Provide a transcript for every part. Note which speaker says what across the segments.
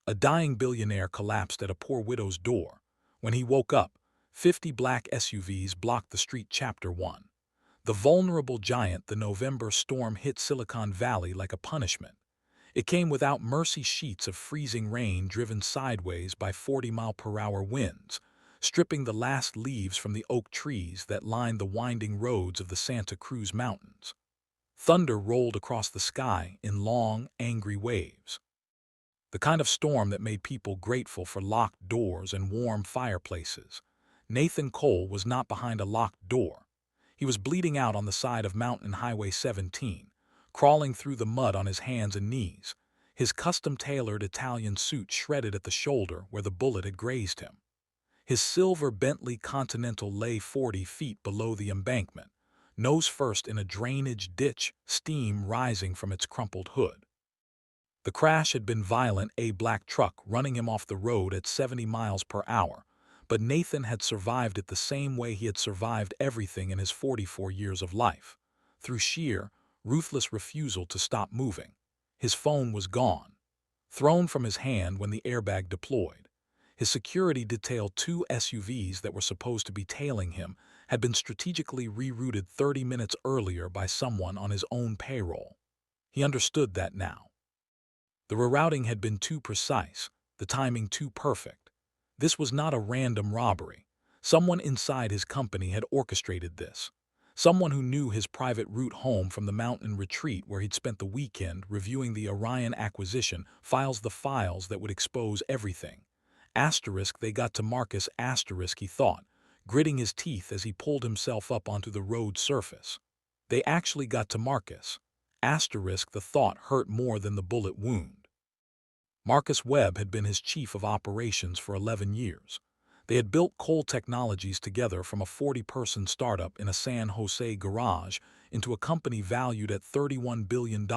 Speaker 1: A dying billionaire collapsed at a poor widow's door. When he woke up, 50 black SUVs blocked the street. Chapter 1. The vulnerable giant. The November storm hit Silicon Valley like a punishment. It came without mercy, sheets of freezing rain driven sideways by 40-mile-per-hour winds, stripping the last leaves from the oak trees that lined the winding roads of the Santa Cruz Mountains. Thunder rolled across the sky in long, angry waves. The kind of storm that made people grateful for locked doors and warm fireplaces. Nathan Cole was not behind a locked door. He was bleeding out on the side of Mountain Highway 17, crawling through the mud on his hands and knees, his custom-tailored Italian suit shredded at the shoulder where the bullet had grazed him. His silver Bentley Continental lay 40 feet below the embankment, nose first in a drainage ditch, steam rising from its crumpled hood. The crash had been violent, a black truck running him off the road at 70 miles per hour, but Nathan had survived it the same way he had survived everything in his 44 years of life, through sheer, ruthless refusal to stop moving. His phone was gone, thrown from his hand when the airbag deployed. His security detail, 2 SUVs that were supposed to be tailing him, had been strategically rerouted 30 minutes earlier by someone on his own payroll. He understood that now. The rerouting had been too precise, the timing too perfect. This was not a random robbery. Someone inside his company had orchestrated this. Someone who knew his private route home from the mountain retreat where he'd spent the weekend reviewing the Orion acquisition, the files that would expose everything. Asterisk, they got to Marcus, asterisk, he thought, gritting his teeth as he pulled himself up onto the road surface. They actually got to Marcus. Asterisk, the thought hurt more than the bullet wound. Marcus Webb had been his chief of operations for 11 years. They had built Cole Technologies together from a 40-person startup in a San Jose garage into a company valued at $31 billion.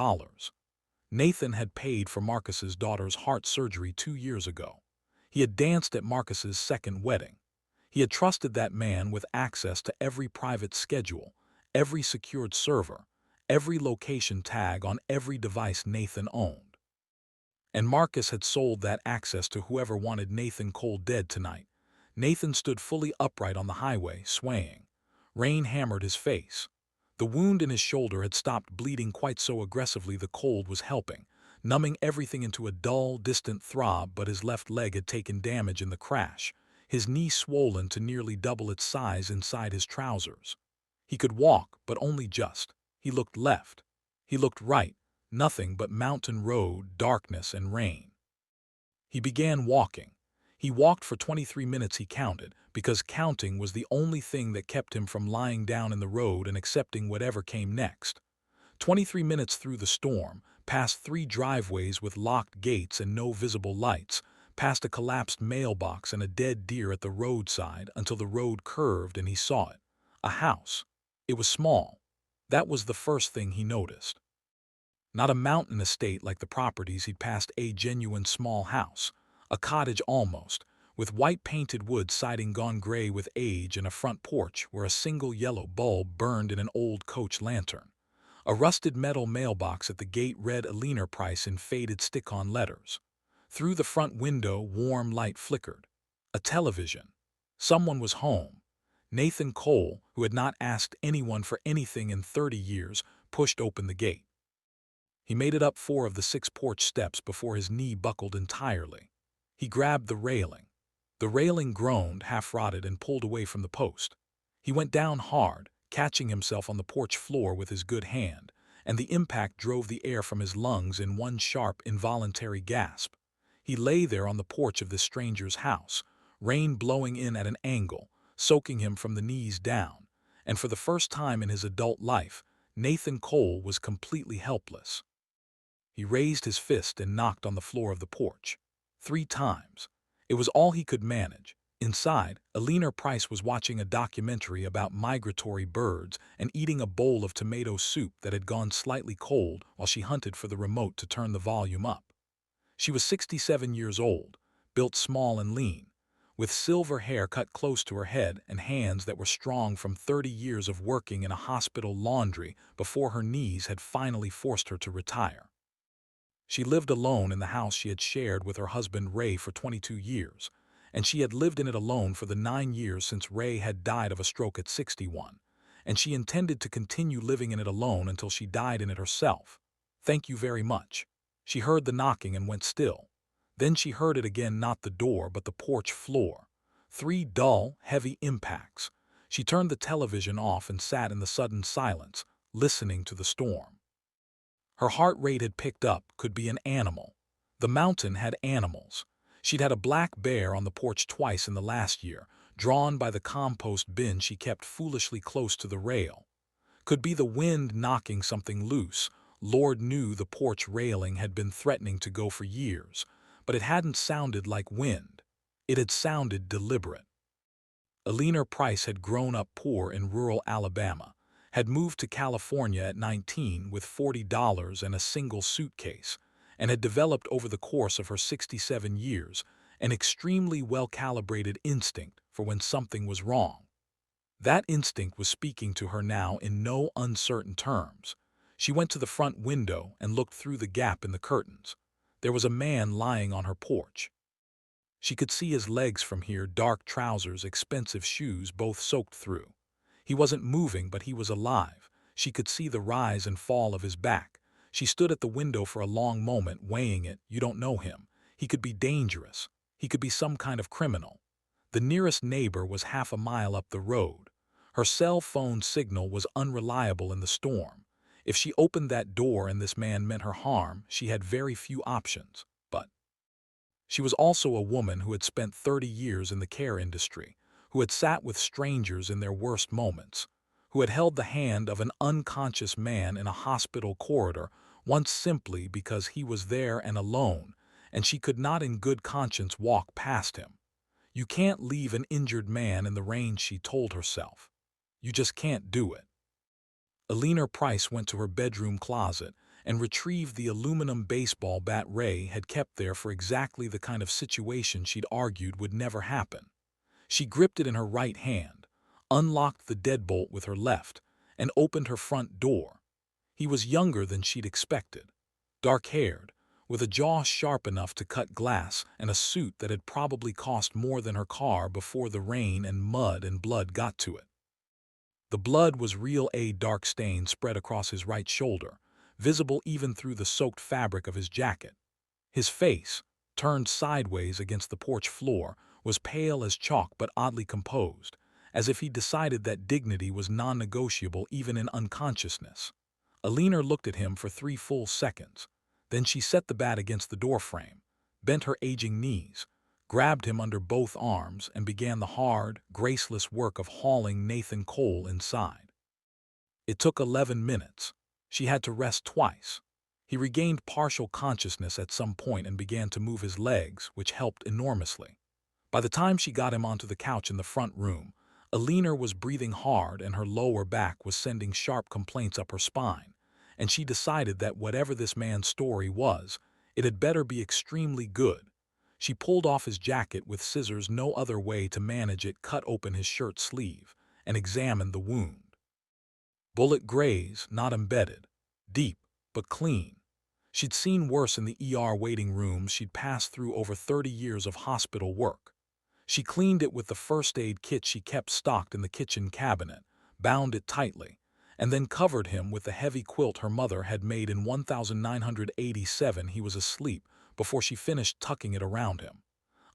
Speaker 1: Nathan had paid for Marcus's daughter's heart surgery 2 years ago. He had danced at Marcus's second wedding. He had trusted that man with access to every private schedule, every secured server, every location tag on every device Nathan owned. And Marcus had sold that access to whoever wanted Nathan Cole dead tonight. Nathan stood fully upright on the highway, swaying. Rain hammered his face. The wound in his shoulder had stopped bleeding quite so aggressively the cold was helping, numbing everything into a dull, distant throb, but his left leg had taken damage in the crash, his knee swollen to nearly double its size inside his trousers. He could walk, but only just. He looked left. He looked right. Nothing but mountain road, darkness, and rain. He began walking. He walked for 23 minutes, he counted, because counting was the only thing that kept him from lying down in the road and accepting whatever came next. 23 minutes through the storm, past 3 driveways with locked gates and no visible lights, past a collapsed mailbox and a dead deer at the roadside until the road curved and he saw it. A house. It was small. That was the first thing he noticed. Not a mountain estate like the properties he'd passed, a genuine small house, a cottage almost, with white painted wood siding gone gray with age and a front porch where a single yellow bulb burned in an old coach lantern. A rusted metal mailbox at the gate read Eleanor Price in faded stick-on letters. Through the front window, warm light flickered. A television. Someone was home. Nathan Cole, who had not asked anyone for anything in 30 years, pushed open the gate. He made it up 4 of the 6 porch steps before his knee buckled entirely. He grabbed the railing. The railing groaned, half-rotted, and pulled away from the post. He went down hard, catching himself on the porch floor with his good hand, and the impact drove the air from his lungs in one sharp, involuntary gasp. He lay there on the porch of this stranger's house, rain blowing in at an angle, soaking him from the knees down, and for the first time in his adult life, Nathan Cole was completely helpless. He raised his fist and knocked on the floor of the porch. 3 times. It was all he could manage. Inside, Eleanor Price was watching a documentary about migratory birds and eating a bowl of tomato soup that had gone slightly cold while she hunted for the remote to turn the volume up. She was 67 years old, built small and lean, with silver hair cut close to her head and hands that were strong from 30 years of working in a hospital laundry before her knees had finally forced her to retire. She lived alone in the house she had shared with her husband Ray for 22 years, and she had lived in it alone for the 9 years since Ray had died of a stroke at 61, and she intended to continue living in it alone until she died in it herself. "Thank you very much." She heard the knocking and went still. Then she heard it again, not the door but the porch floor. 3 dull, heavy impacts. She turned the television off and sat in the sudden silence, listening to the storm. Her heart rate had picked up, could be an animal. The mountain had animals. She'd had a black bear on the porch twice in the last year, drawn by the compost bin she kept foolishly close to the rail. Could be the wind knocking something loose. Lord knew the porch railing had been threatening to go for years, but it hadn't sounded like wind. It had sounded deliberate. Eleanor Price had grown up poor in rural Alabama, had moved to California at 19 with $40 and a single suitcase, and had developed over the course of her 67 years an extremely well-calibrated instinct for when something was wrong. That instinct was speaking to her now in no uncertain terms. She went to the front window and looked through the gap in the curtains. There was a man lying on her porch. She could see his legs from here, dark trousers, expensive shoes, both soaked through. He wasn't moving, but he was alive. She could see the rise and fall of his back. She stood at the window for a long moment, weighing it. You don't know him. He could be dangerous. He could be some kind of criminal. The nearest neighbor was half a mile up the road. Her cell phone signal was unreliable in the storm. If she opened that door and this man meant her harm, she had very few options. But she was also a woman who had spent 30 years in the care industry, who had sat with strangers in their worst moments, who had held the hand of an unconscious man in a hospital corridor once simply because he was there and alone, and she could not in good conscience walk past him. You can't leave an injured man in the rain, she told herself. You just can't do it. Eleanor Price went to her bedroom closet and retrieved the aluminum baseball bat Ray had kept there for exactly the kind of situation she'd argued would never happen. She gripped it in her right hand, unlocked the deadbolt with her left, and opened her front door. He was younger than she'd expected, dark-haired, with a jaw sharp enough to cut glass and a suit that had probably cost more than her car before the rain and mud and blood got to it. The blood was real, a dark stain spread across his right shoulder, visible even through the soaked fabric of his jacket. His face, turned sideways against the porch floor, was pale as chalk but oddly composed, as if he decided that dignity was non-negotiable even in unconsciousness. Eleanor looked at him for 3 full seconds. Then she set the bat against the doorframe, bent her aging knees, grabbed him under both arms, and began the hard, graceless work of hauling Nathan Cole inside. It took 11 minutes. She had to rest twice. He regained partial consciousness at some point and began to move his legs, which helped enormously. By the time she got him onto the couch in the front room, Eleanor was breathing hard and her lower back was sending sharp complaints up her spine, and she decided that whatever this man's story was, it had better be extremely good. She pulled off his jacket with scissors, no other way to manage it, cut open his shirt sleeve, and examined the wound. Bullet graze, not embedded. Deep, but clean. She'd seen worse in the ER waiting rooms she'd passed through over 30 years of hospital work. She cleaned it with the first aid kit she kept stocked in the kitchen cabinet, bound it tightly, and then covered him with the heavy quilt her mother had made in 1987. He was asleep before she finished tucking it around him.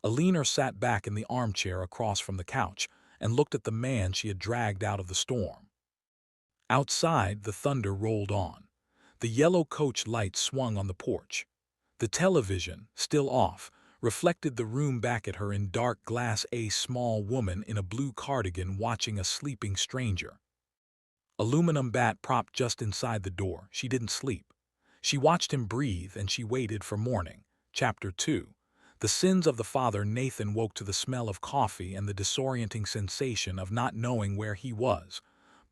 Speaker 1: Eleanor sat back in the armchair across from the couch and looked at the man she had dragged out of the storm. Outside, the thunder rolled on. The yellow coach light swung on the porch. The television, still off, reflected the room back at her in dark glass, a small woman in a blue cardigan watching a sleeping stranger. Aluminum bat propped just inside the door. She didn't sleep. She watched him breathe and she waited for morning. Chapter 2. The sins of the father. Nathan woke to the smell of coffee and the disorienting sensation of not knowing where he was.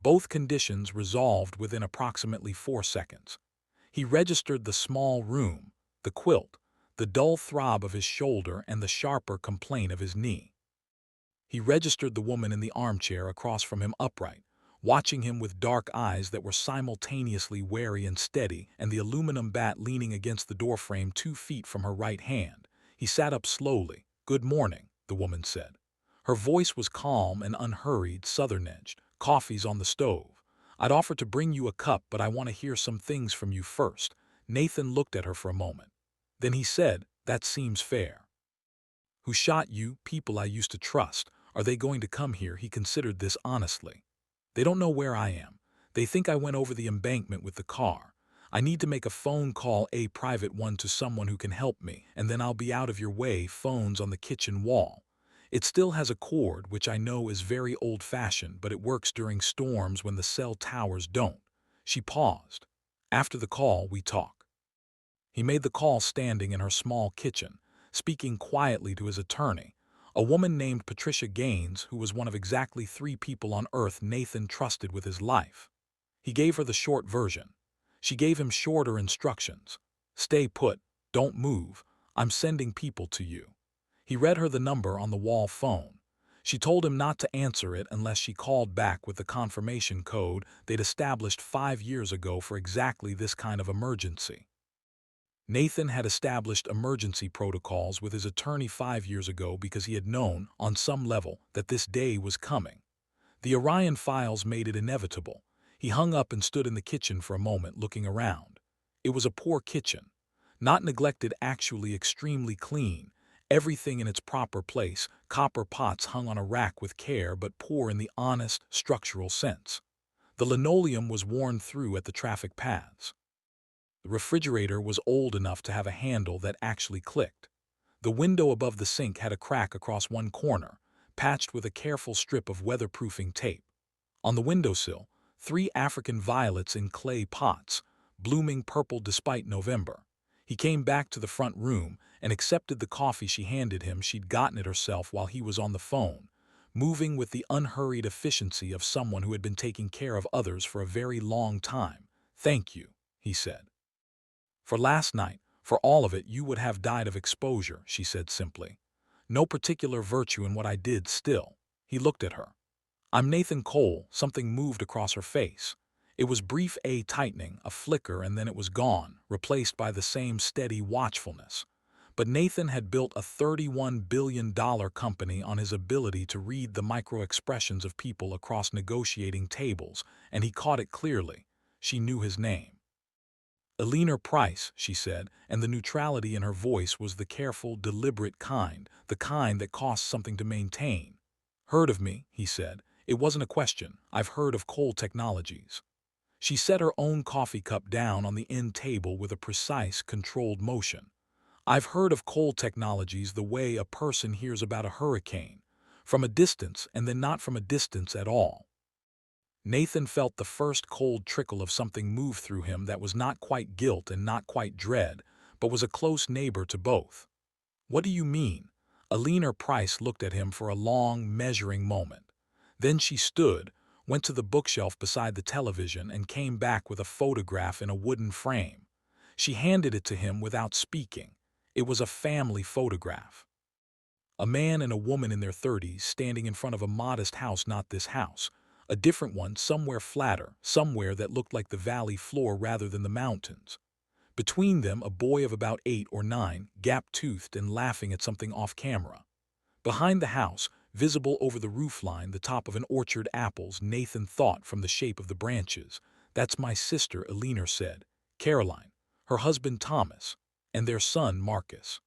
Speaker 1: Both conditions resolved within approximately 4 seconds. He registered the small room, the quilt, the dull throb of his shoulder and the sharper complaint of his knee. He registered the woman in the armchair across from him, upright, watching him with dark eyes that were simultaneously wary and steady, and the aluminum bat leaning against the doorframe 2 feet from her right hand. He sat up slowly. "Good morning," the woman said. Her voice was calm and unhurried, southern-edged. "Coffee's on the stove. I'd offer to bring you a cup, but I want to hear some things from you first." Nathan looked at her for a moment. Then he said, "That seems fair. Who shot you? People I used to trust. Are they going to come here?" He considered this honestly. "They don't know where I am. They think I went over the embankment with the car. I need to make a phone call, a private one, to someone who can help me, and then I'll be out of your way." Phone's on the kitchen wall. It still has a cord, which I know is very old-fashioned, but it works during storms when the cell towers don't. She paused. "After the call, we talk." He made the call standing in her small kitchen, speaking quietly to his attorney, a woman named Patricia Gaines, who was one of exactly 3 people on Earth Nathan trusted with his life. He gave her the short version. She gave him shorter instructions. "Stay put. Don't move. I'm sending people to you." He read her the number on the wall phone. She told him not to answer it unless she called back with the confirmation code they'd established 5 years ago for exactly this kind of emergency. Nathan had established emergency protocols with his attorney 5 years ago because he had known, on some level, that this day was coming. The Orion files made it inevitable. He hung up and stood in the kitchen for a moment, looking around. It was a poor kitchen. Not neglected, actually extremely clean. Everything in its proper place, copper pots hung on a rack with care, but poor in the honest, structural sense. The linoleum was worn through at the traffic paths. The refrigerator was old enough to have a handle that actually clicked. The window above the sink had a crack across one corner, patched with a careful strip of weatherproofing tape. On the windowsill, 3 African violets in clay pots, blooming purple despite November. He came back to the front room and accepted the coffee she handed him. She'd gotten it herself while he was on the phone, moving with the unhurried efficiency of someone who had been taking care of others for a very long time. "Thank you," he said. "For last night, for all of it, you would have died of exposure," she said simply. "No particular virtue in what I did still." He looked at her. "I'm Nathan Cole." Something moved across her face. It was brief, a tightening, a flicker, and then it was gone, replaced by the same steady watchfulness. But Nathan had built a $31 billion company on his ability to read the micro-expressions of people across negotiating tables, and he caught it clearly. She knew his name. "Eleanor Price," she said, and the neutrality in her voice was the careful, deliberate kind, the kind that costs something to maintain. "Heard of me?" he said. It wasn't a question. "I've heard of Cole Technologies." She set her own coffee cup down on the end table with a precise, controlled motion. "I've heard of Cole Technologies the way a person hears about a hurricane, from a distance and then not from a distance at all." Nathan felt the first cold trickle of something move through him that was not quite guilt and not quite dread, but was a close neighbor to both. "What do you mean?" Eleanor Price looked at him for a long, measuring moment. Then she stood, went to the bookshelf beside the television, and came back with a photograph in a wooden frame. She handed it to him without speaking. It was a family photograph. A man and a woman in their 30s standing in front of a modest house, not this house. A different one, somewhere flatter, somewhere that looked like the valley floor rather than the mountains. Between them, a boy of about 8 or 9, gap-toothed and laughing at something off camera. Behind the house, visible over the roofline, the top of an orchard, apples. Nathan thought from the shape of the branches. "That's my sister," Eleanor said. "Caroline, her husband Thomas, and their son Marcus."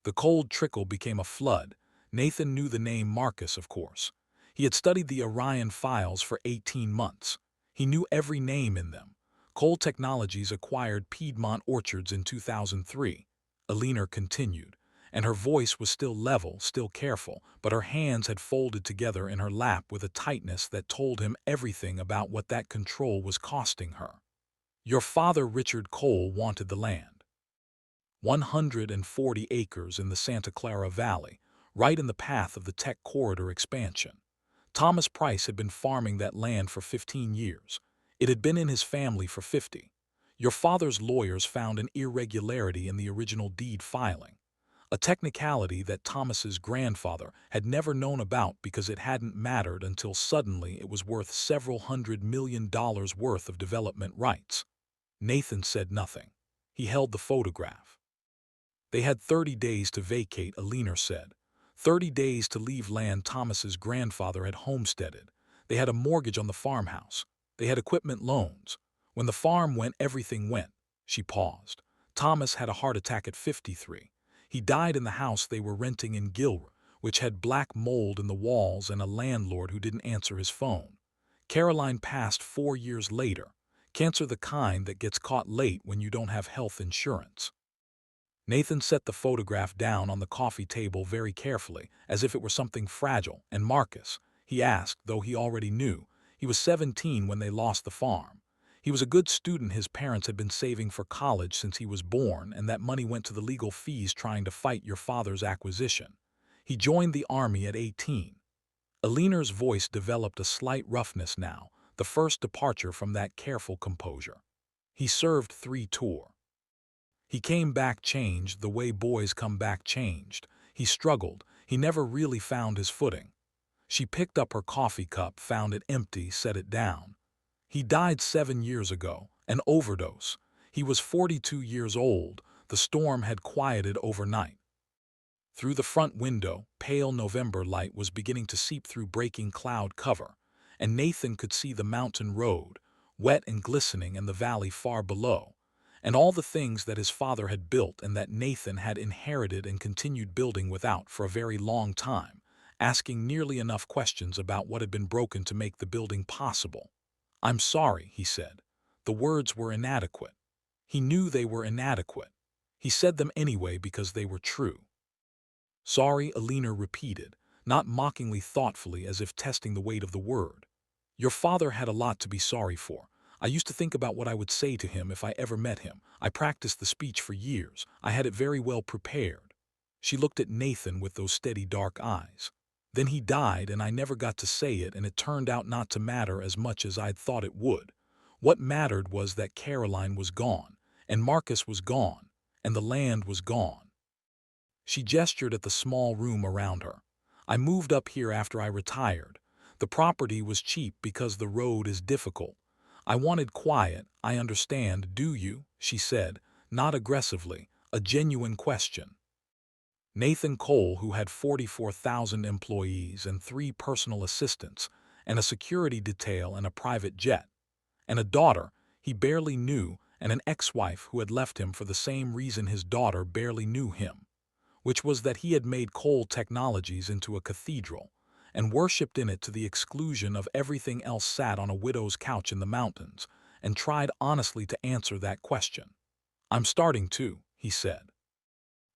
Speaker 1: The cold trickle became a flood. Nathan knew the name Marcus, of course. He had studied the Orion files for 18 months. He knew every name in them. Cole Technologies acquired Piedmont Orchards in 2003. Eleanor continued, and her voice was still level, still careful, but her hands had folded together in her lap with a tightness that told him everything about what that control was costing her. "Your father, Richard Cole, wanted the land. 140 acres in the Santa Clara Valley, right in the path of the tech corridor expansion. Thomas Price had been farming that land for 15 years. It had been in his family for 50. Your father's lawyers found an irregularity in the original deed filing. a technicality that Thomas's grandfather had never known about because it hadn't mattered until suddenly it was worth several $100 million worth of development rights. Nathan said nothing. He held the photograph. They had 30 days to vacate, Eleanor said. 30 days to leave land Thomas's grandfather had homesteaded. They had a mortgage on the farmhouse. They had equipment loans. When the farm went, everything went. She paused. Thomas had a heart attack at 53. He died in the house they were renting in Gilroy, which had black mold in the walls and a landlord who didn't answer his phone. Caroline passed 4 years later. Cancer, the kind that gets caught late when you don't have health insurance. Nathan set the photograph down on the coffee table very carefully, as if it were something fragile. And Marcus, he asked, though he already knew. He was 17 when they lost the farm. He was a good student. His parents had been saving for college since he was born, and that money went to the legal fees trying to fight your father's acquisition. He joined the army at 18. Eleanor's voice developed a slight roughness now, the first departure from that careful composure. He served 3 tours. He came back changed, the way boys come back changed. He struggled. He never really found his footing. She picked up her coffee cup, found it empty, set it down. He died 7 years ago, an overdose. He was 42 years old. The storm had quieted overnight. Through the front window, pale November light was beginning to seep through breaking cloud cover, and Nathan could see the mountain road, wet and glistening, and the valley far below, and all the things that his father had built and that Nathan had inherited and continued building without for a very long time, asking nearly enough questions about what had been broken to make the building possible. "I'm sorry," he said. The words were inadequate. He knew they were inadequate. He said them anyway because they were true. "Sorry," Eleanor repeated, not mockingly, thoughtfully, as if testing the weight of the word. "Your father had a lot to be sorry for. I used to think about what I would say to him if I ever met him. I practiced the speech for years. I had it very well prepared." She looked at Nathan with those steady dark eyes. "Then he died, and I never got to say it, and it turned out not to matter as much as I'd thought it would. What mattered was that Caroline was gone, and Marcus was gone, and the land was gone." She gestured at the small room around her. "I moved up here after I retired. The property was cheap because the road is difficult. I wanted quiet. I understand, do you?" she said, not aggressively, a genuine question. Nathan Cole, who had 44,000 employees and 3 personal assistants, and a security detail and a private jet, and a daughter he barely knew, and an ex-wife who had left him for the same reason his daughter barely knew him, which was that he had made Cole Technologies into a cathedral, and worshipped in it to the exclusion of everything else, sat on a widow's couch in the mountains, and tried honestly to answer that question. "I'm starting to," he said.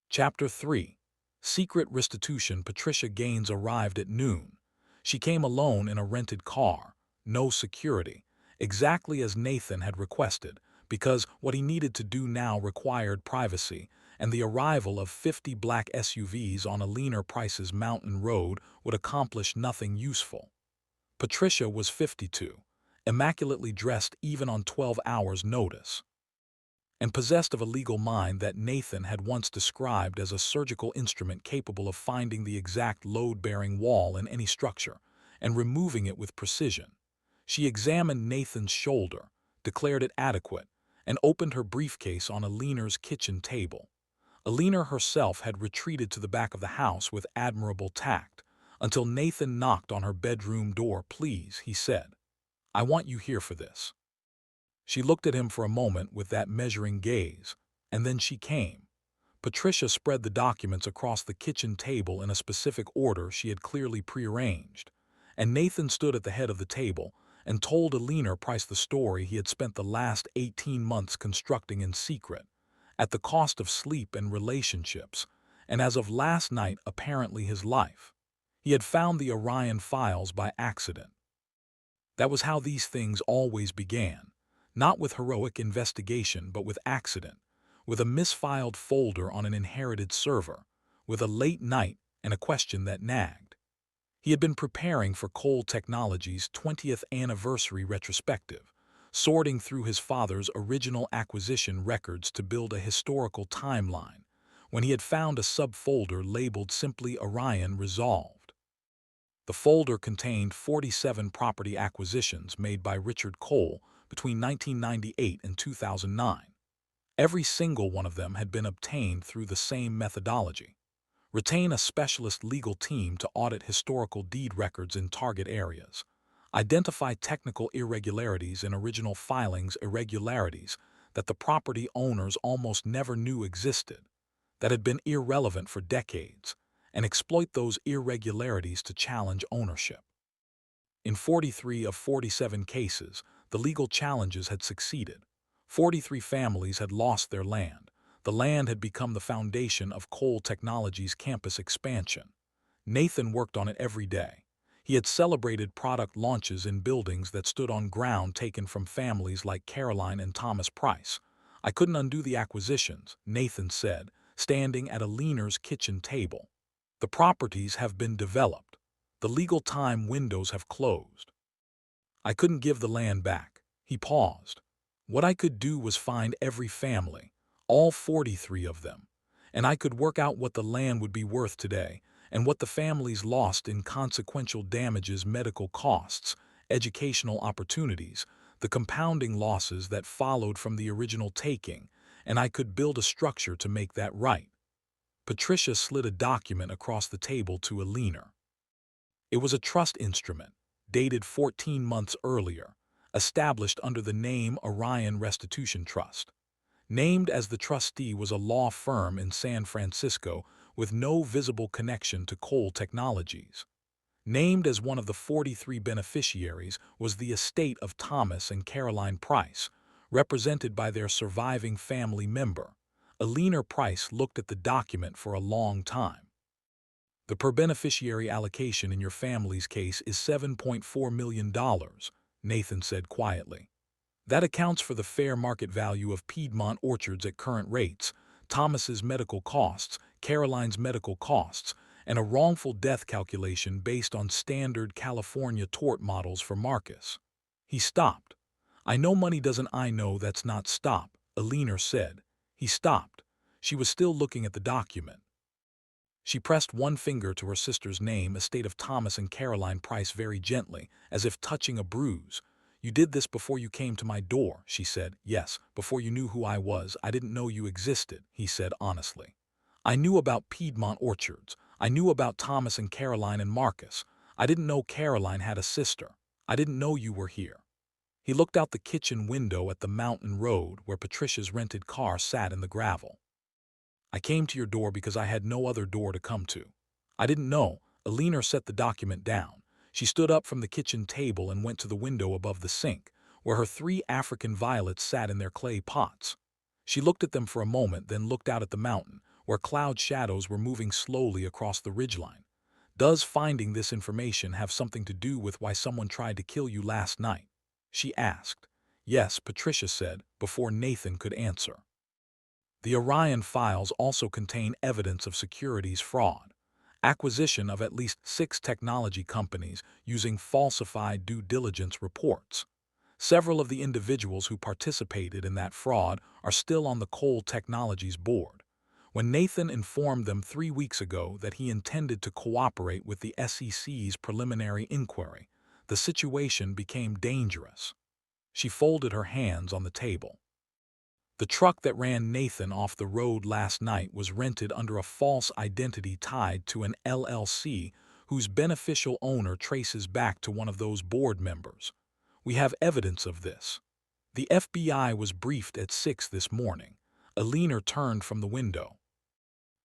Speaker 1: Chapter 3. Secret Restitution. Patricia Gaines arrived at noon. She came alone in a rented car, no security, exactly as Nathan had requested, because what he needed to do now required privacy, and the arrival of 50 black SUVs on Eleanor Price's mountain road would accomplish nothing useful. Patricia was 52, immaculately dressed even on 12 hours' notice, and possessed of a legal mind that Nathan had once described as a surgical instrument capable of finding the exact load-bearing wall in any structure and removing it with precision. She examined Nathan's shoulder, declared it adequate, and opened her briefcase on Eleanor's kitchen table. Eleanor herself had retreated to the back of the house with admirable tact, until Nathan knocked on her bedroom door. "Please," he said. "I want you here for this." She looked at him for a moment with that measuring gaze, and then she came. Patricia spread the documents across the kitchen table in a specific order she had clearly prearranged, and Nathan stood at the head of the table and told Eleanor Price the story he had spent the last 18 months constructing in secret, at the cost of sleep and relationships, and as of last night apparently his life. He had found the Orion files by accident. That was how these things always began, not with heroic investigation but with accident, with a misfiled folder on an inherited server, with a late night and a question that nagged. He had been preparing for Cole Technologies' 20th anniversary retrospective, sorting through his father's original acquisition records to build a historical timeline, when he had found a subfolder labeled simply Orion Resolved. The folder contained 47 property acquisitions made by Richard Cole between 1998 and 2009. Every single one of them had been obtained through the same methodology. Retain a specialist legal team to audit historical deed records in target areas. Identify technical irregularities in original filings, irregularities that the property owners almost never knew existed, that had been irrelevant for decades, and exploit those irregularities to challenge ownership. In 43 of 47 cases, the legal challenges had succeeded. 43 families had lost their land. The land had become the foundation of Cole Technologies' campus expansion. Nathan worked on it every day. He had celebrated product launches in buildings that stood on ground taken from families like Caroline and Thomas Price. I couldn't undo the acquisitions, Nathan said, standing at Eleanor's kitchen table. The properties have been developed. The legal time windows have closed. I couldn't give the land back. He paused. What I could do was find every family, all 43 of them, and I could work out what the land would be worth today and what the families lost in consequential damages, medical costs, educational opportunities, the compounding losses that followed from the original taking, and I could build a structure to make that right. Patricia slid a document across the table to Eleanor. It was a trust instrument, dated 14 months earlier, established under the name Orion Restitution Trust. Named as the trustee was a law firm in San Francisco with no visible connection to Cole Technologies. Named as one of the 43 beneficiaries was the estate of Thomas and Caroline Price, represented by their surviving family member. Eleanor Price looked at the document for a long time. The per-beneficiary allocation in your family's case is $7.4 million, Nathan said quietly. That accounts for the fair market value of Piedmont orchards at current rates, Thomas's medical costs, Caroline's medical costs, and a wrongful death calculation based on standard California tort models for Marcus. He stopped. I know money doesn't. I know that's not stop, Eleanor said. He stopped. She was still looking at the document. She pressed one finger to her sister's name, estate of Thomas and Caroline Price, very gently, as if touching a bruise. You did this before you came to my door, she said. Yes, before you knew who I was. I didn't know you existed, he said honestly. I knew about Piedmont orchards. I knew about Thomas and Caroline and Marcus. I didn't know Caroline had a sister. I didn't know you were here. He looked out the kitchen window at the mountain road where Patricia's rented car sat in the gravel. I came to your door because I had no other door to come to. I didn't know. Eleanor set the document down. She stood up from the kitchen table and went to the window above the sink, where her 3 African violets sat in their clay pots. She looked at them for a moment, then looked out at the mountain, where cloud shadows were moving slowly across the ridgeline. Does finding this information have something to do with why someone tried to kill you last night? She asked. Yes, Patricia said, before Nathan could answer. The Orion files also contain evidence of securities fraud, acquisition of at least 6 technology companies using falsified due diligence reports. Several of the individuals who participated in that fraud are still on the Cole Technologies board. When Nathan informed them 3 weeks ago that he intended to cooperate with the SEC's preliminary inquiry, the situation became dangerous. She folded her hands on the table. The truck that ran Nathan off the road last night was rented under a false identity tied to an LLC whose beneficial owner traces back to one of those board members. We have evidence of this. The FBI was briefed at 6 this morning. Eleanor turned from the window.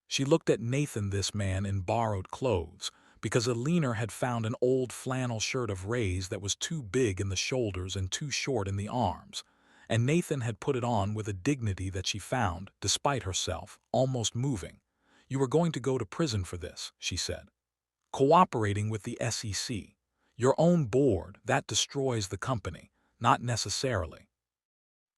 Speaker 1: She looked at Nathan, this man in borrowed clothes, because Eleanor had found an old flannel shirt of Ray's that was too big in the shoulders and too short in the arms, and Nathan had put it on with a dignity that she found, despite herself, almost moving. You were going to go to prison for this, she said. Cooperating with the SEC. Your own board, that destroys the company, not necessarily.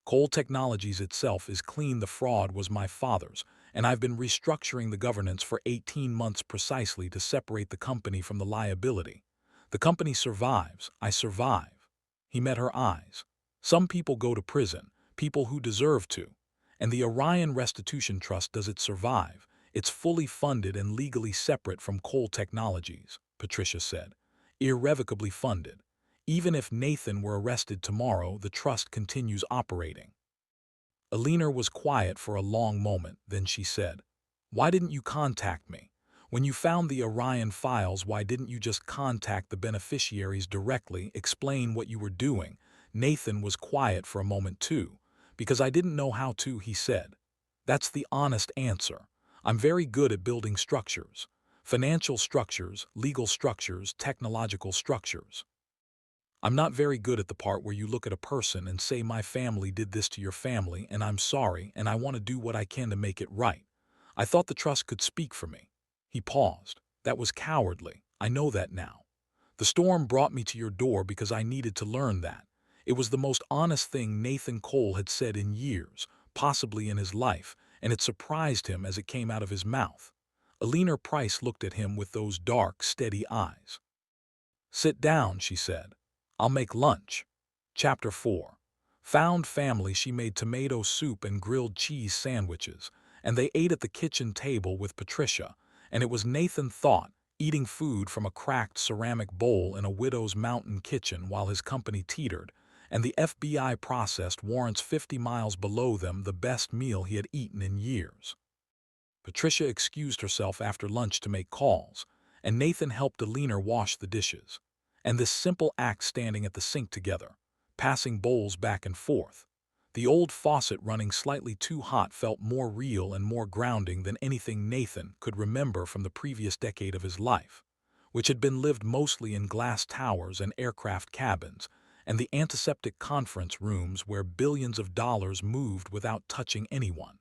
Speaker 1: Cole Technologies itself is clean. The fraud was my father's, and I've been restructuring the governance for 18 months precisely to separate the company from the liability. The company survives. I survive. He met her eyes. Some people go to prison, people who deserve to, and the Orion Restitution Trust does it survive, It's fully funded and legally separate from Cole Technologies, Patricia said. Irrevocably funded. Even if Nathan were arrested tomorrow, the trust continues operating. Eleanor was quiet for a long moment, then she said, "Why didn't you contact me? When you found the Orion files, why didn't you just contact the beneficiaries directly, explain what you were doing?" Nathan was quiet for a moment too. "Because I didn't know how to," he said. "That's the honest answer. I'm very good at building structures. Financial structures, legal structures, technological structures. I'm not very good at the part where you look at a person and say, my family did this to your family and I'm sorry and I want to do what I can to make it right. I thought the trust could speak for me." He paused. "That was cowardly. I know that now. The storm brought me to your door because I needed to learn that." It was the most honest thing Nathan Cole had said in years, possibly in his life, and it surprised him as it came out of his mouth. Eleanor Price looked at him with those dark, steady eyes. "Sit down," she said. "I'll make lunch." Chapter 4. Found family. She made tomato soup and grilled cheese sandwiches, and they ate at the kitchen table with Patricia, and it was Nathan thought, eating food from a cracked ceramic bowl in a widow's mountain kitchen while his company teetered, and the FBI processed warrants 50 miles below them, the best meal he had eaten in years. Patricia excused herself after lunch to make calls, and Nathan helped Eleanor wash the dishes. And this simple act, standing at the sink together, passing bowls back and forth, the old faucet running slightly too hot, felt more real and more grounding than anything Nathan could remember from the previous decade of his life, which had been lived mostly in glass towers and aircraft cabins, and the antiseptic conference rooms where billions of dollars moved without touching anyone.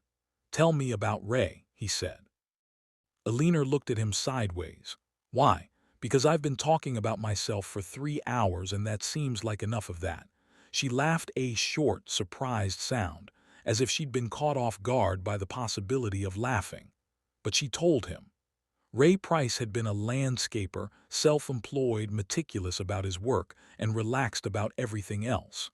Speaker 1: "Tell me about Ray," he said. Eleanor looked at him sideways. "Why?" "Because I've been talking about myself for 3 hours and that seems like enough of that." She laughed, a short, surprised sound, as if she'd been caught off guard by the possibility of laughing. But she told him. Ray Price had been a landscaper, self-employed, meticulous about his work, and relaxed about everything else.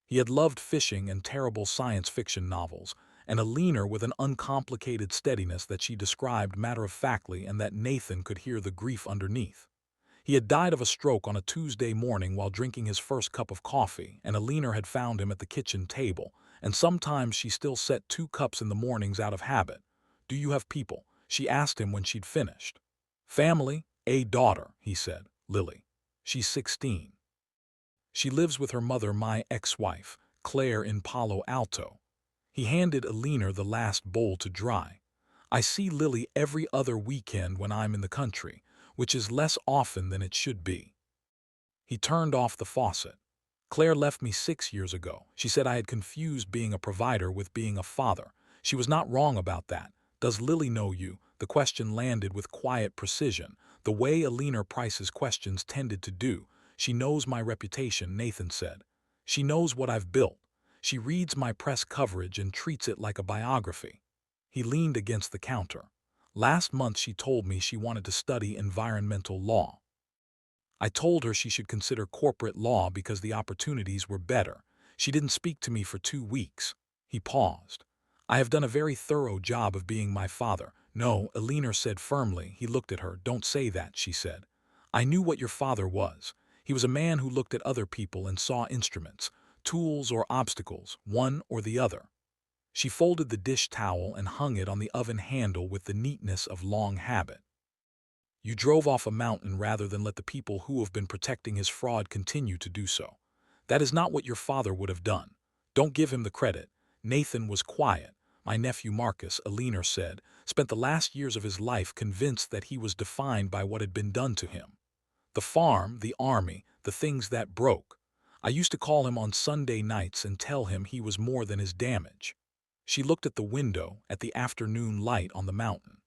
Speaker 1: He had loved fishing and terrible science fiction novels, and Eleanor with an uncomplicated steadiness that she described matter-of-factly and that Nathan could hear the grief underneath. He had died of a stroke on a Tuesday morning while drinking his first cup of coffee, and Eleanor had found him at the kitchen table, and sometimes she still set 2 cups in the mornings out of habit. "Do you have people?" she asked him when she'd finished. "Family? A daughter," he said. "Lily. She's 16. She lives with her mother, my ex-wife, Claire, in Palo Alto." He handed Eleanor the last bowl to dry. "I see Lily every other weekend when I'm in the country, which is less often than it should be." He turned off the faucet. "Claire left me 6 years ago. She said I had confused being a provider with being a father. She was not wrong about that. Does Lily know you?" The question landed with quiet precision, the way Eleanor Price's questions tended to do. "She knows my reputation," Nathan said. "She knows what I've built. She reads my press coverage and treats it like a biography." He leaned against the counter. "Last month she told me she wanted to study environmental law. I told her she should consider corporate law because the opportunities were better. She didn't speak to me for 2 weeks." He paused. "I have done a very thorough job of being my father." "No," Eleanor said firmly. He looked at her. "Don't say that," she said. "I knew what your father was. He was a man who looked at other people and saw instruments, tools or obstacles, one or the other." She folded the dish towel and hung it on the oven handle with the neatness of long habit. "You drove off a mountain rather than let the people who have been protecting his fraud continue to do so. That is not what your father would have done. Don't give him the credit." Nathan was quiet. "My nephew Marcus," Eleanor said, "spent the last years of his life convinced that he was defined by what had been done to him. The farm, the army, the things that broke. I used to call him on Sunday nights and tell him he was more than his damage." She looked at the window, at the afternoon light on the mountain.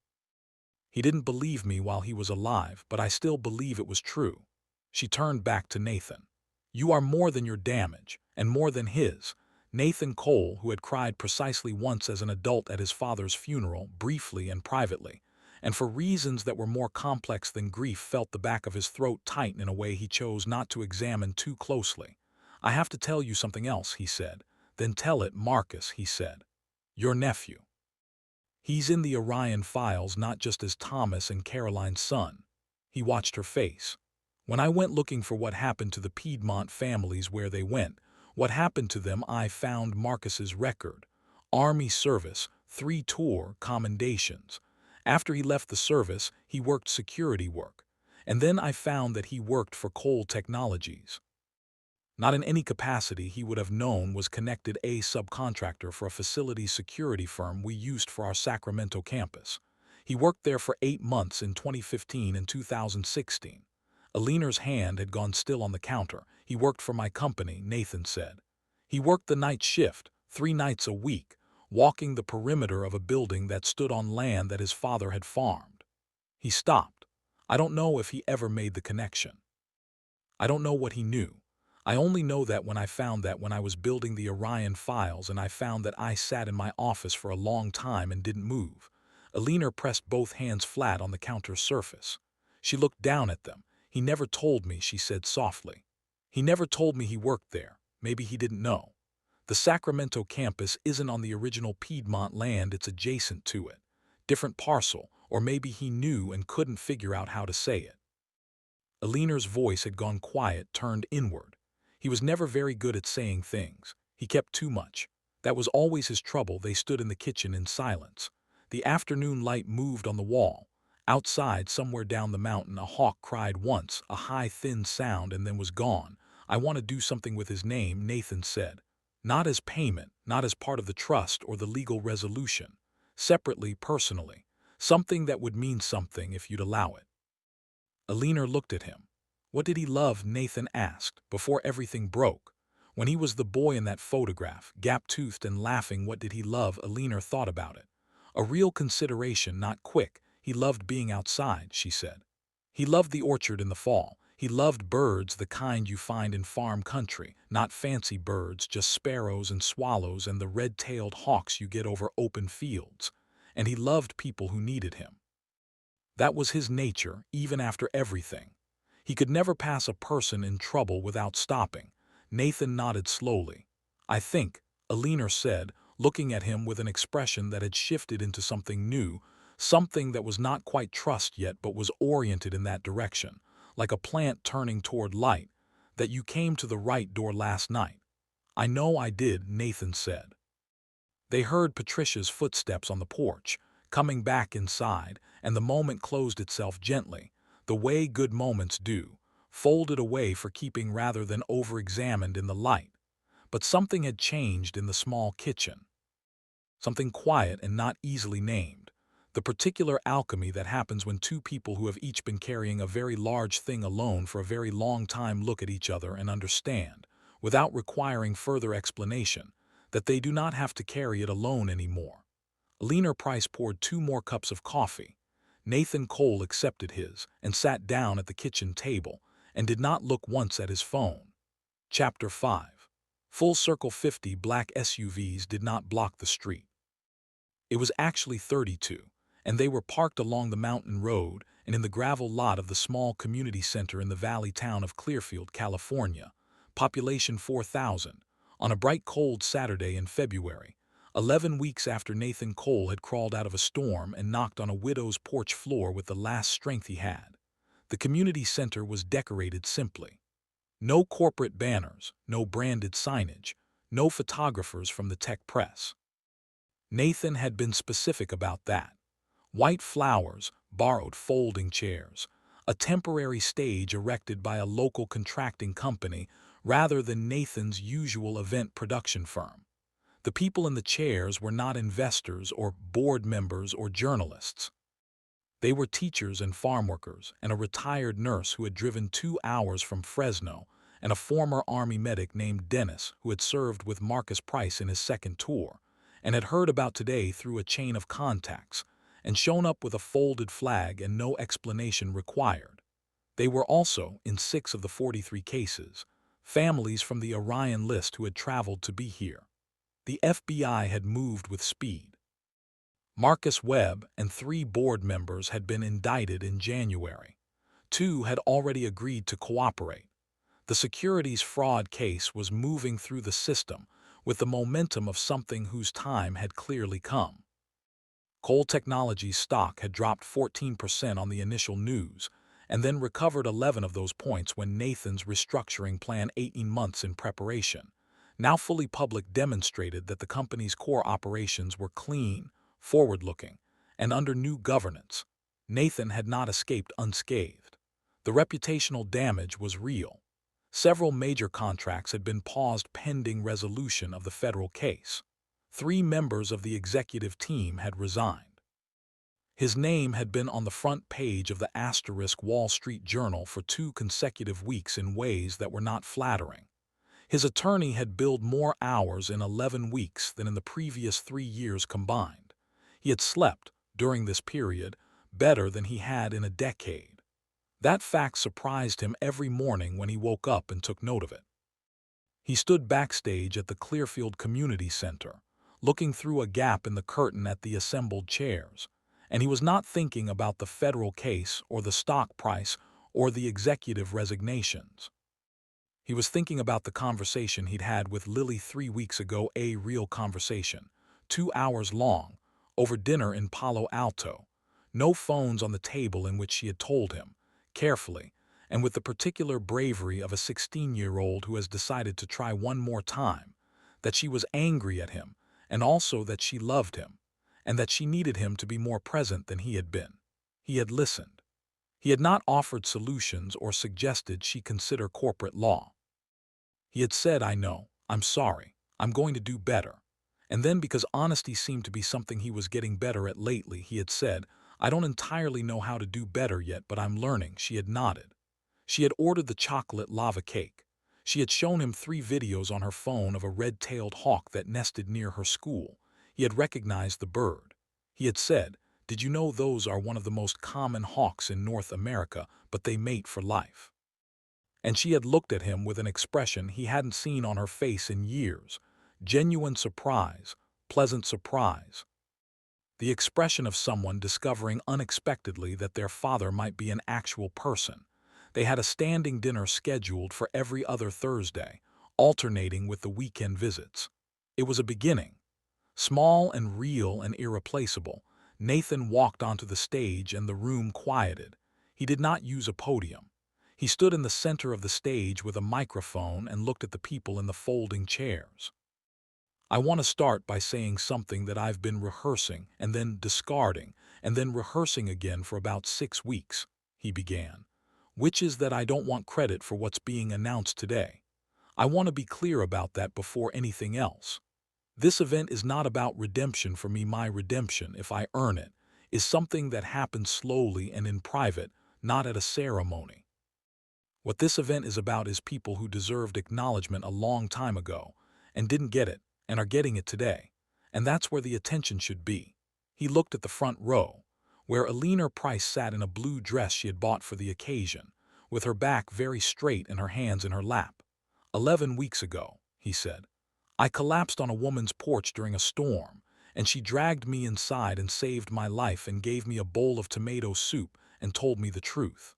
Speaker 1: "He didn't believe me while he was alive, but I still believe it was true." She turned back to Nathan. "You are more than your damage, and more than his." Nathan Cole, who had cried precisely once as an adult at his father's funeral, briefly and privately, and for reasons that were more complex than grief, felt the back of his throat tighten in a way he chose not to examine too closely. "I have to tell you something else," he said. "Then tell it, Marcus," he said. "Your nephew." He's in the Orion files not just as Thomas and Caroline's son. He watched her face. When I went looking for what happened to the Piedmont families where they went, what happened to them, I found Marcus's record. Army service, 3 tour commendations. After he left the service, he worked security work. And then I found that he worked for Cole Technologies. Not in any capacity he would have known was connected a subcontractor for a facility security firm we used for our Sacramento campus. He worked there for 8 months in 2015 and 2016. Eleanor's hand had gone still on the counter. He worked for my company, Nathan said. He worked the night shift, 3 nights a week, walking the perimeter of a building that stood on land that his father had farmed. He stopped. I don't know if he ever made the connection. I don't know what he knew. I only know that when I was building the Orion files and I found that I sat in my office for a long time and didn't move. Eleanor pressed both hands flat on the counter's surface. She looked down at them. He never told me, she said softly. He never told me he worked there. Maybe he didn't know. The Sacramento campus isn't on the original Piedmont land, it's adjacent to it. Different parcel, or maybe he knew and couldn't figure out how to say it. Eleanor's voice had gone quiet, turned inward. He was never very good at saying things. He kept too much. That was always his trouble. They stood in the kitchen in silence. The afternoon light moved on the wall. Outside, somewhere down the mountain, a hawk cried once, a high, thin sound, and then was gone. I want to do something with his name, Nathan said. Not as payment, not as part of the trust or the legal resolution. Separately, personally. Something that would mean something if you'd allow it. Eleanor looked at him. What did he love, Nathan asked, before everything broke. When he was the boy in that photograph, gap-toothed and laughing, what did he love? Eleanor thought about it. A real consideration, not quick. He loved being outside, she said. He loved the orchard in the fall. He loved birds, the kind you find in farm country, not fancy birds, just sparrows and swallows and the red-tailed hawks you get over open fields. And he loved people who needed him. That was his nature, even after everything. He could never pass a person in trouble without stopping. Nathan nodded slowly. I think, Eleanor said, looking at him with an expression that had shifted into something new, something that was not quite trust yet but was oriented in that direction, like a plant turning toward light, that you came to the right door last night. I know I did, Nathan said. They heard Patricia's footsteps on the porch, coming back inside, and the moment closed itself gently, the way good moments do, folded away for keeping rather than over-examined in the light. But something had changed in the small kitchen. Something quiet and not easily named. The particular alchemy that happens when 2 people who have each been carrying a very large thing alone for a very long time look at each other and understand, without requiring further explanation, that they do not have to carry it alone anymore. Eleanor Price poured 2 more cups of coffee. Nathan Cole accepted his and sat down at the kitchen table and did not look once at his phone. Chapter 5. Full circle 50 black SUVs did not block the street. It was actually 32, and they were parked along the mountain road and in the gravel lot of the small community center in the valley town of Clearfield, California, population 4,000, on a bright cold Saturday in February. 11 weeks after Nathan Cole had crawled out of a storm and knocked on a widow's porch floor with the last strength he had. The community center was decorated simply. No corporate banners, no branded signage, no photographers from the tech press. Nathan had been specific about that. White flowers, borrowed folding chairs, a temporary stage erected by a local contracting company rather than Nathan's usual event production firm. The people in the chairs were not investors or board members or journalists. They were teachers and farm workers and a retired nurse who had driven 2 hours from Fresno and a former Army medic named Dennis who had served with Marcus Price in his second tour and had heard about today through a chain of contacts and shown up with a folded flag and no explanation required. They were also, in 6 of the 43 cases, families from the Orion list who had traveled to be here. The FBI had moved with speed. Marcus Webb and 3 board members had been indicted in January. 2 had already agreed to cooperate. The securities fraud case was moving through the system with the momentum of something whose time had clearly come. Cole Technologies stock had dropped 14% on the initial news, and then recovered 11 of those points when Nathan's restructuring plan, 18 months in preparation, now fully public, demonstrated that the company's core operations were clean, forward-looking, and under new governance. Nathan had not escaped unscathed. The reputational damage was real. Several major contracts had been paused pending resolution of the federal case. 3 members of the executive team had resigned. His name had been on the front page of the Wall Street Journal for 2 consecutive weeks in ways that were not flattering. His attorney had billed more hours in 11 weeks than in the previous 3 years combined. He had slept, during this period, better than he had in a decade. That fact surprised him every morning when he woke up and took note of it. He stood backstage at the Clearfield Community Center, looking through a gap in the curtain at the assembled chairs, and he was not thinking about the federal case or the stock price or the executive resignations. He was thinking about the conversation he'd had with Lily 3 weeks ago, a real conversation, 2 hours long, over dinner in Palo Alto. No phones on the table, in which she had told him, carefully, and with the particular bravery of a 16-year-old who has decided to try one more time, that she was angry at him, and also that she loved him, and that she needed him to be more present than he had been. He had listened. He had not offered solutions or suggested she consider corporate law. He had said, "I know, I'm sorry, I'm going to do better." And then, because honesty seemed to be something he was getting better at lately, he had said, "I don't entirely know how to do better yet, but I'm learning." She had nodded. She had ordered the chocolate lava cake. She had shown him 3 videos on her phone of a red-tailed hawk that nested near her school. He had recognized the bird. He had said, "Did you know those are one of the most common hawks in North America, but they mate for life?" And she had looked at him with an expression he hadn't seen on her face in years. Genuine surprise, pleasant surprise. The expression of someone discovering unexpectedly that their father might be an actual person. They had a standing dinner scheduled for every other Thursday, alternating with the weekend visits. It was a beginning. Small and real and irreplaceable, Nathan walked onto the stage and the room quieted. He did not use a podium. He stood in the center of the stage with a microphone and looked at the people in the folding chairs. "I want to start by saying something that I've been rehearsing and then discarding and then rehearsing again for about 6 weeks," he began, "which is that I don't want credit for what's being announced today. I want to be clear about that before anything else. This event is not about redemption for me. My redemption, if I earn it, is something that happens slowly and in private, not at a ceremony. What this event is about is people who deserved acknowledgement a long time ago and didn't get it and are getting it today. And that's where the attention should be." He looked at the front row, where Eleanor Price sat in a blue dress she had bought for the occasion, with her back very straight and her hands in her lap. 11 weeks ago," he said, "I collapsed on a woman's porch during a storm, and she dragged me inside and saved my life and gave me a bowl of tomato soup and told me the truth.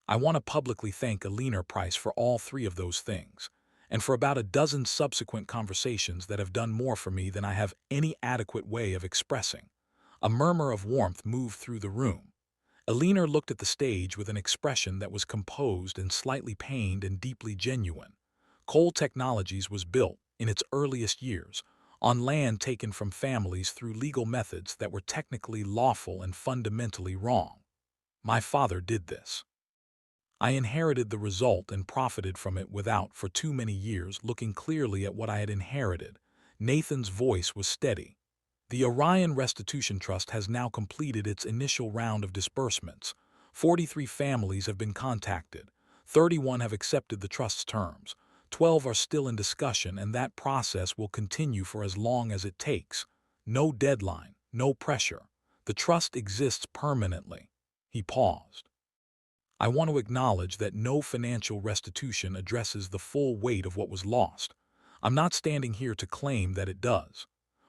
Speaker 1: I want to publicly thank Eleanor Price for all 3 of those things, and for about a dozen subsequent conversations that have done more for me than I have any adequate way of expressing." A murmur of warmth moved through the room. Eleanor looked at the stage with an expression that was composed and slightly pained and deeply genuine. Cole Technologies was built, in its earliest years, on land taken from families through legal methods that were technically lawful and fundamentally wrong. My father did this. I inherited the result and profited from it without, for too many years, looking clearly at what I had inherited. Nathan's voice was steady. The Orion Restitution Trust has now completed its initial round of disbursements. 43 families have been contacted. 31 have accepted the trust's terms. 12 are still in discussion, and that process will continue for as long as it takes. No deadline, no pressure. The trust exists permanently. He paused. I want to acknowledge that no financial restitution addresses the full weight of what was lost. I'm not standing here to claim that it does.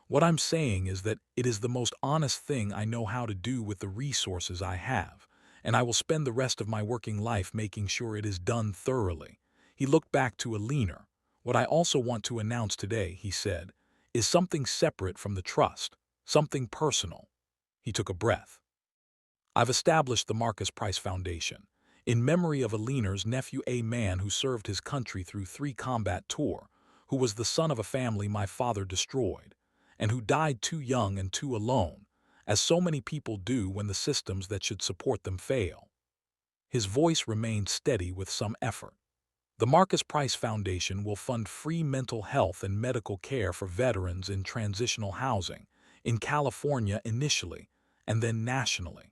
Speaker 1: What I'm saying is that it is the most honest thing I know how to do with the resources I have, and I will spend the rest of my working life making sure it is done thoroughly. He looked back to Eleanor. "What I also want to announce today," he said, "is something separate from the trust, something personal. He took a breath. I've established the Marcus Price Foundation, in memory of Eleanor's nephew, a man who served his country through 3 combat tours, who was the son of a family my father destroyed, and who died too young and too alone, as so many people do when the systems that should support them fail. His voice remained steady with some effort. The Marcus Price Foundation will fund free mental health and medical care for veterans in transitional housing, in California initially, and then nationally.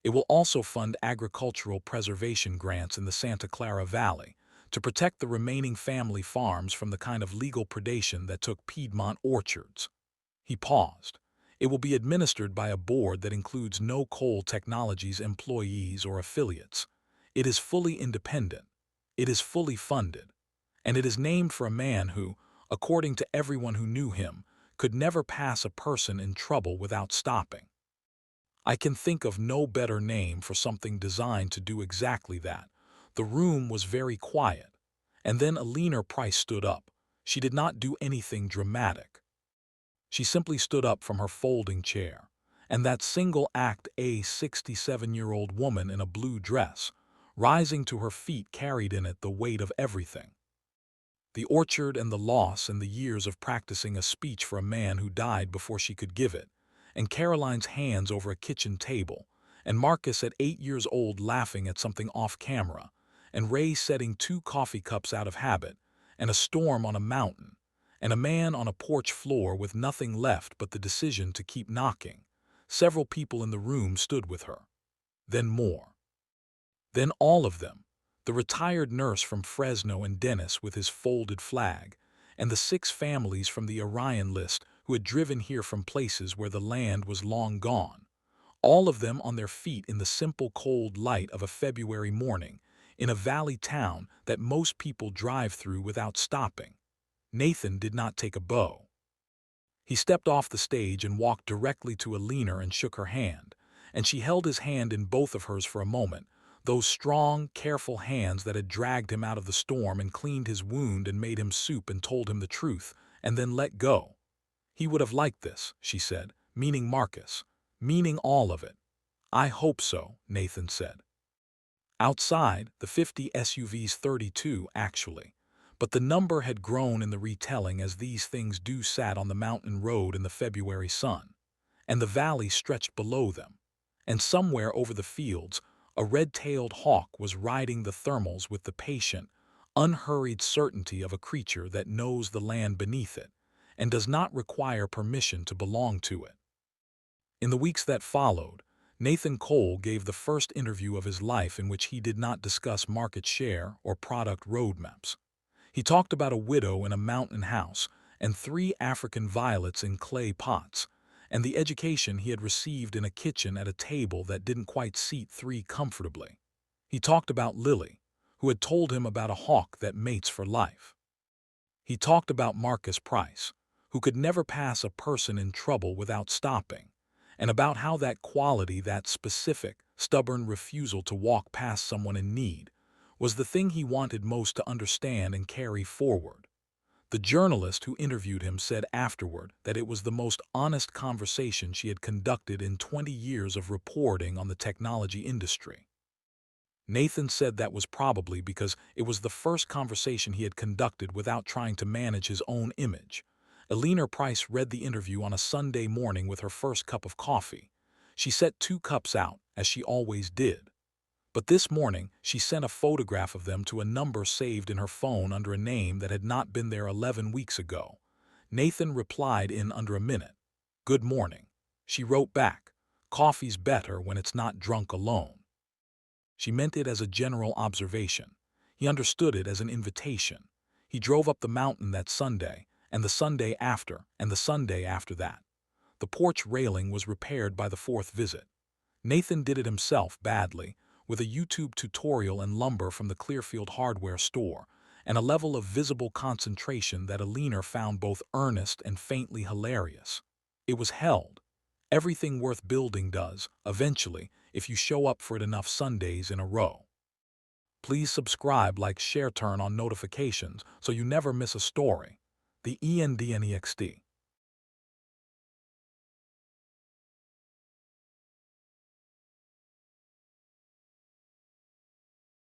Speaker 1: It will also fund agricultural preservation grants in the Santa Clara Valley to protect the remaining family farms from the kind of legal predation that took Piedmont orchards. He paused. It will be administered by a board that includes no Cole Technologies employees or affiliates. It is fully independent. It is fully funded. And it is named for a man who, according to everyone who knew him, could never pass a person in trouble without stopping. I can think of no better name for something designed to do exactly that. The room was very quiet. And then Eleanor Price stood up. She did not do anything dramatic. She simply stood up from her folding chair, and that single act, a 67-year-old woman in a blue dress, rising to her feet, carried in it the weight of everything. The orchard and the loss and the years of practicing a speech for a man who died before she could give it, and Caroline's hands over a kitchen table, and Marcus at 8 years old laughing at something off camera, and Ray setting 2 coffee cups out of habit, and a storm on a mountain, and a man on a porch floor with nothing left but the decision to keep knocking. Several people in the room stood with her. Then more. Then all of them. The retired nurse from Fresno and Dennis with his folded flag, and the 6 families from the Orion list who had driven here from places where the land was long gone. All of them on their feet in the simple cold light of a February morning, in a valley town that most people drive through without stopping. Nathan did not take a bow. He stepped off the stage and walked directly to Eleanor and shook her hand, and she held his hand in both of hers for a moment, those strong, careful hands that had dragged him out of the storm and cleaned his wound and made him soup and told him the truth, and then let go. He would have liked this, she said, meaning Marcus, meaning all of it. I hope so, Nathan said. Outside, the 50 SUVs, 32 actually, but the number had grown in the retelling as these things do, sat on the mountain road in the February sun, and the valley stretched below them, and somewhere over the fields a red-tailed hawk was riding the thermals with the patient, unhurried certainty of a creature that knows the land beneath it and does not require permission to belong to it. In the weeks that followed, Nathan Cole gave the first interview of his life in which he did not discuss market share or product roadmaps. He talked about a widow in a mountain house and 3 African violets in clay pots, and the education he had received in a kitchen at a table that didn't quite seat 3 comfortably. He talked about Lily, who had told him about a hawk that mates for life. He talked about Marcus Price, who could never pass a person in trouble without stopping, and about how that quality, that specific, stubborn refusal to walk past someone in need, was the thing he wanted most to understand and carry forward. The journalist who interviewed him said afterward that it was the most honest conversation she had conducted in 20 years of reporting on the technology industry. Nathan said that was probably because it was the first conversation he had conducted without trying to manage his own image. Eleanor Price read the interview on a Sunday morning with her first cup of coffee. She set 2 cups out, as she always did. But this morning, she sent a photograph of them to a number saved in her phone under a name that had not been there 11 weeks ago. Nathan replied in under a minute. Good morning. She wrote back, coffee's better when it's not drunk alone. She meant it as a general observation. He understood it as an invitation. He drove up the mountain that Sunday, and the Sunday after, and the Sunday after that. The porch railing was repaired by the 4th visit. Nathan did it himself badly, with a YouTube tutorial and lumber from the Clearfield hardware store, and a level of visible concentration that Eleanor found both earnest and faintly hilarious. It was held. Everything worth building does, eventually, if you show up for it enough Sundays in a row. Please subscribe, like, share, turn on notifications so you never miss a story. The ENDNEXT.